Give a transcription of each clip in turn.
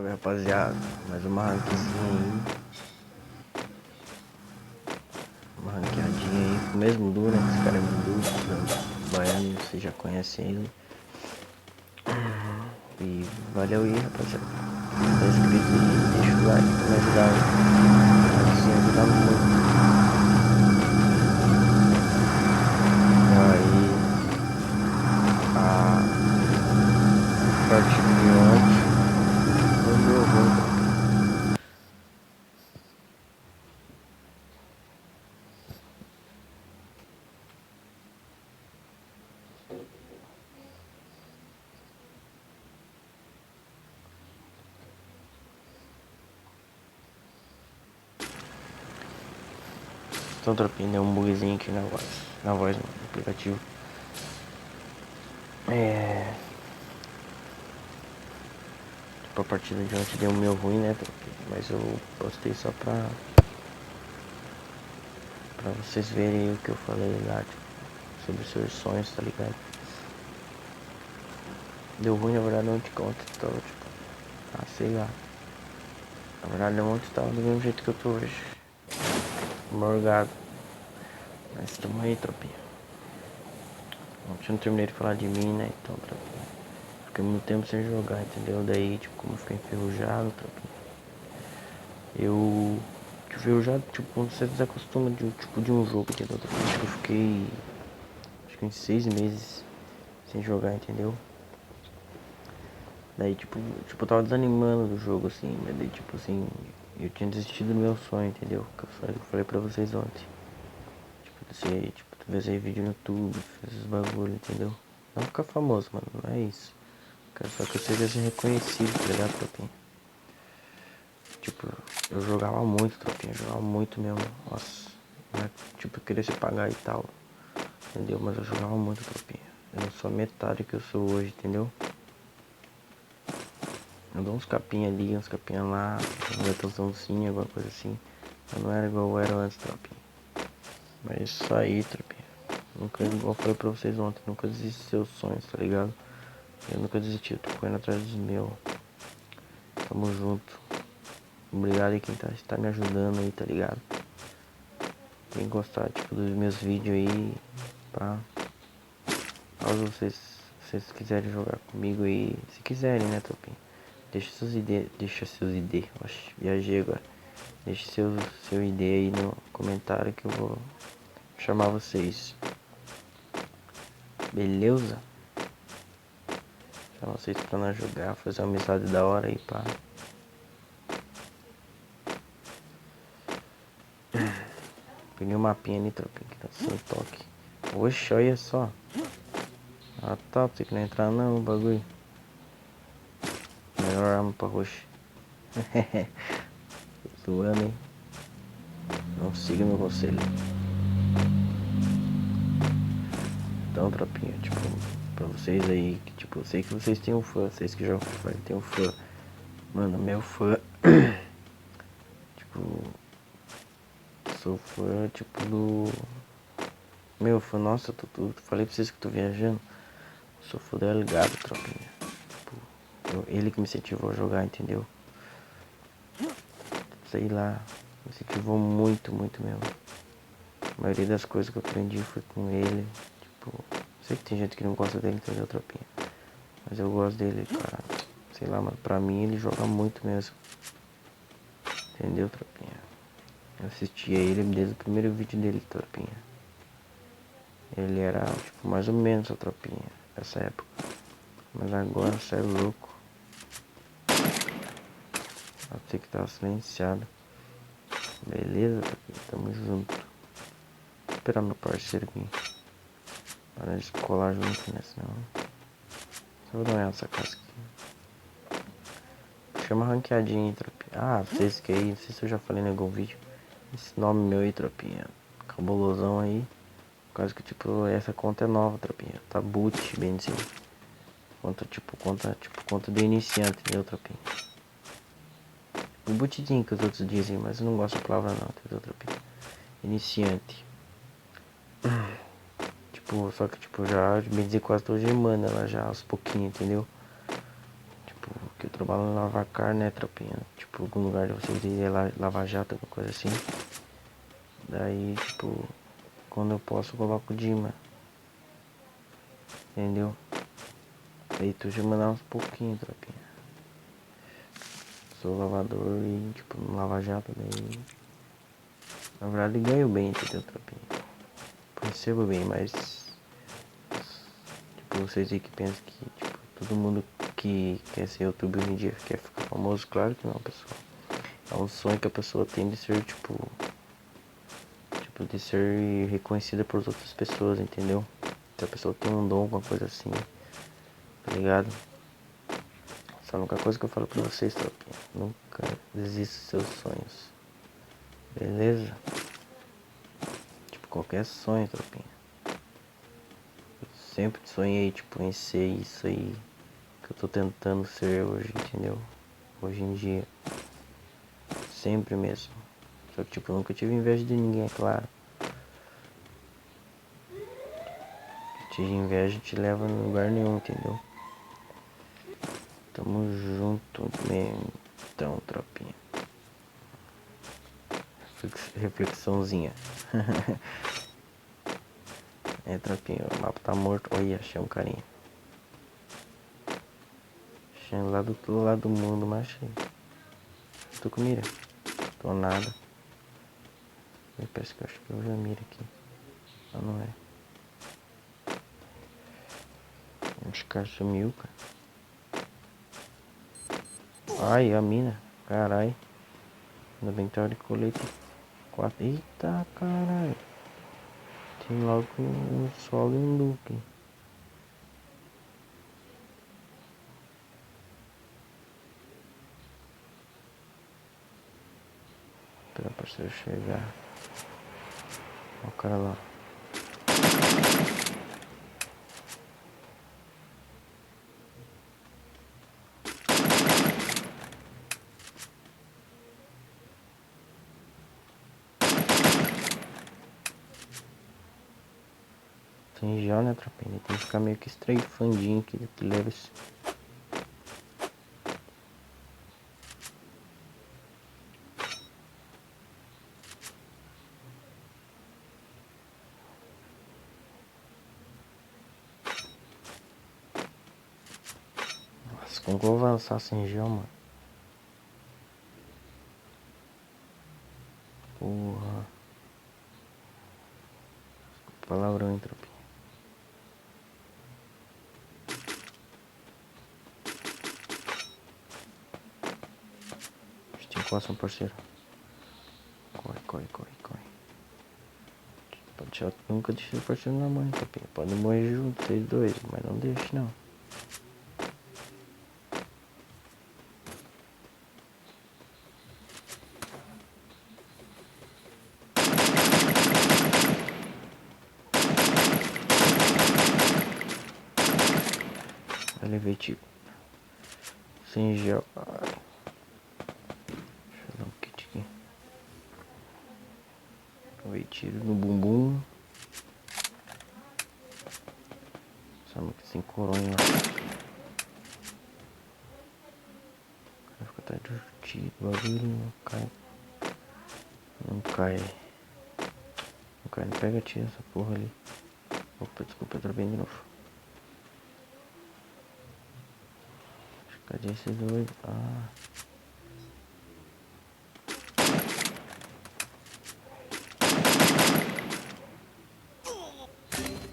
Salve, rapaziada, mais uma rankzinha aí. Uma ranqueadinha aí com o mesmo duo, né? Esse cara é meu duo, baiano, você já conhece ele. E valeu aí, rapaziada. Tá inscrito aí, deixa o like pra me ajudar aí. Assim ajuda muito. Aí, a partida de ontem foi meu ruim. Então, tropinha, deu um bugzinho aqui na voz no aplicativo. Tipo, a partida de ontem deu meio ruim, né, tropinha? Mas eu postei só pra vocês verem o que eu falei lá, tipo, sobre seus sonhos, tá ligado? Deu ruim, na verdade, não te conto, então, tipo, sei lá. Na verdade, ontem tava do mesmo jeito que eu tô hoje, morgado. Mas tamo aí, tropinha. Ontem eu não terminei de falar de mim, né, então, tropinha. Fiquei muito tempo sem jogar, entendeu? Daí, tipo, como eu fiquei enferrujado, tropinha. Eu... Enferrujado, tipo, quando você desacostuma de um jogo, entendeu? Acho que eu fiquei... Acho que uns 6 meses sem jogar, entendeu? Daí, tipo, eu tava desanimando do jogo, assim, mas daí, tipo, assim, eu tinha desistido do meu sonho, entendeu? Que eu falei pra vocês ontem. Tipo, você, tipo, tu fazer vídeo no YouTube, esses bagulho, entendeu? Não ficar famoso, mano, não é isso. Quero só que eu seja assim, reconhecido, tá ligado, tropinha? Tipo, eu jogava muito, tropinha, eu jogava muito mesmo, nossa. Né? Tipo, eu queria se pagar e tal, entendeu? Mas eu jogava muito, tropinha. Eu não sou metade que eu sou hoje, entendeu? Eu dou uns capinha ali, uns capinha lá, uma gatãozãozinha, alguma coisa assim. Eu não era igual eu era antes, tropinha. Mas isso aí, tropinha. Nunca, igual eu falei pra vocês ontem, nunca desisti dos seus sonhos, tá ligado? Eu nunca desisti, eu tô correndo atrás dos meus. Tamo junto. Obrigado aí quem tá me ajudando aí, tá ligado? Quem gostar, tipo, dos meus vídeos aí, pá. Caso vocês quiserem jogar comigo aí, se quiserem, né, tropinha? Deixa seus ID. Oxe, viajei agora. Deixe seu ID aí no comentário que eu vou chamar vocês. Beleza? Chamar vocês pra nós jogar, fazer uma amizade da hora aí, pá. Peguei um mapinha ali, tropinha, que tá sem toque. Oxe, olha só. Ah tá, tem que não entrar não, o bagulho. Melhor arma pra roxo. Zoando, hein? Não siga meu conselho. Então, tropinha, tipo, pra vocês aí, que tipo, eu sei que vocês têm um fã, vocês que jogam Free Fire têm um fã. Mano, meu fã, tipo, sou fã, tipo, do... Meu fã, nossa, falei pra vocês que eu tô viajando. Sou fã do El Gato, tropinha. Tipo, ele que me incentivou a jogar, entendeu? Sei lá, me incentivou muito, muito mesmo. A maioria das coisas que eu aprendi foi com ele. Tipo, sei que tem gente que não gosta dele, entendeu, tropinha? Mas eu gosto dele, cara. Sei lá, mano, pra mim ele joga muito mesmo. Entendeu, tropinha? Eu assistia ele desde o primeiro vídeo dele, tropinha. Ele era, tipo, mais ou menos a tropinha, nessa época. Mas agora, você é louco. Até que tava silenciado. Beleza, tropinha? Tamo junto. Vou esperar meu parceiro vir. Para de colar junto, né? Senão... Só vou dar uma olhada nessa casca aqui. Chama ranqueadinha aí, tropinha. Ah, vocês que aí, não sei se eu já falei em algum vídeo. Esse nome meu aí, tropinha. Cabulosão aí. Por causa que, tipo, essa conta é nova, tropinha. Tá boot, bem assim. Conta do iniciante, entendeu, tropinha? O bootzinho que os outros dizem, mas eu não gosto da palavra não, entendeu, tropinha? Iniciante. Tipo, só que, tipo, já, bem dizer, quase tô gemando ela já aos pouquinhos, entendeu? Tipo, que trabalho em lavacar, né, tropinha? Tipo, algum lugar de vocês irem lavar jato, alguma coisa assim. Daí, tipo, quando eu posso eu coloco o Dima. Entendeu? Aí tu já mandar uns pouquinhos, tropinha. Sou lavador e, tipo, no lava jato, daí... Na verdade ganho bem, entendeu, tropinha? Recebo bem, mas... Tipo, vocês aí que pensam que, tipo, todo mundo que quer ser youtuber hoje em dia quer ficar famoso, claro que não, pessoal. É um sonho que a pessoa tem de ser, tipo, de ser reconhecida por outras pessoas, entendeu? Se a pessoa tem um dom, alguma coisa assim, tá ligado? Só a única coisa que eu falo pra vocês, tropinha, nunca desista dos seus sonhos, beleza? Tipo, qualquer sonho, tropinha. Eu sempre sonhei, tipo, em ser isso aí que eu tô tentando ser hoje, entendeu? Hoje em dia. Sempre mesmo. Só que, tipo, eu nunca tive inveja de ninguém, é claro. Se inveja te leva a lugar nenhum, entendeu? Tamo junto mesmo. Então, tropinha. Reflexãozinha. É, tropinha, o mapa tá morto. Olha, achei um carinha. Achei lá do outro lado do mundo, mas achei. Tô com mira? Tô nada. Parece que eu acho que eu já mira aqui. Mas não é. Os caras sumiu, cara. Ai, a mina. Carai. Ainda bem que tá de colete 4. Eita, caralho. Tem logo um solo e um duque. Espera o parceiro chegar. Olha o cara lá. Tem já, né, tropinha? Tem que ficar meio que estreifandinho aqui que leva esse. Nossa, como que eu vou avançar sem gel, mano? Porra. Palavrão, hein, tropinha. Tem costa, parceiro. Corre, corre, corre, corre. Pode deixar, nunca deixe o parceiro na mãe, tropinha. Pode morrer junto, vocês dois, mas não deixe, não. Eu levei tiro. Sem gel. Ai. Deixa eu dar um kit aqui. Levei tiro no bumbum. Sabe que sem coronha lá. O cara fica atrás do tiro. O bagulho não cai. Não cai. Não cai, não pega tiro essa porra ali. Opa, desculpa, eu tropei de novo. Cadê esse doido? Ah.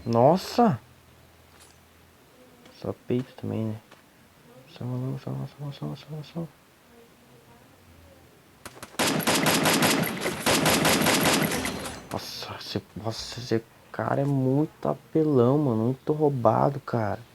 Nossa! Só peito também, né? Salva, salva, salva, salva, salva, salva. Nossa, esse cara é muito apelão, mano. Muito roubado, cara.